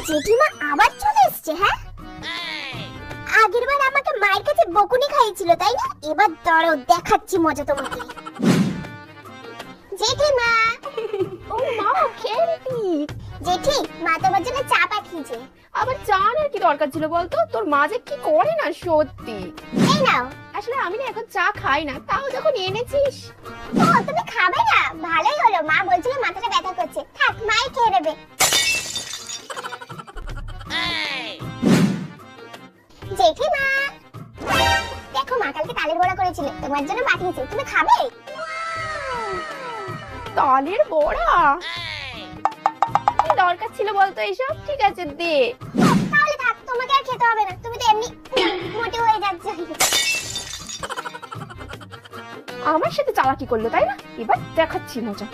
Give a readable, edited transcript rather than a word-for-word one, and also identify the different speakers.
Speaker 1: জেঠিমা আবার চলে এসেছে। হ্যাঁ, আগের বার আমাকে মায়ের কাছে বকুনি খাইয়েছিল তাই না? এবার দাঁড়াও, দেখাচ্ছি মজা তোমাকে। জেঠিমা।
Speaker 2: ও মা, খেলবি?
Speaker 1: জেঠি, মা তোমার জন্য চা পাঠিয়েছে।
Speaker 2: আবার চা আর কি দরকার ছিল বলতো? তোর মা যে কি করে না সত্যি।
Speaker 1: এই নাও।
Speaker 2: আসলে আমি না এখন চা খাই না, তাও যখন এনেছিস।
Speaker 1: ও, তুমি খাবে না? ভালোই হলো, মা বলছিল মাথাটা ব্যথা করছে। থাক, মাই খেয়ে নেবে। জেঠিমা, দেখো মা কালকে তালের বড়া করেছিল, তোমার জন্য পাঠিয়েছে, তুমি খাবে?
Speaker 2: তালের বড়া? কি দরকার ছিল বলতো এইসব? ঠিক আছে দে।
Speaker 1: তাহলে থাক, তোমাকে আর খেতে হবে না, তুমি তো এমনি মোটি হয়ে যাচ্ছ।
Speaker 2: আমার সাথে চালাকি করলো তাই না? এবার দেখাচ্ছি মজা।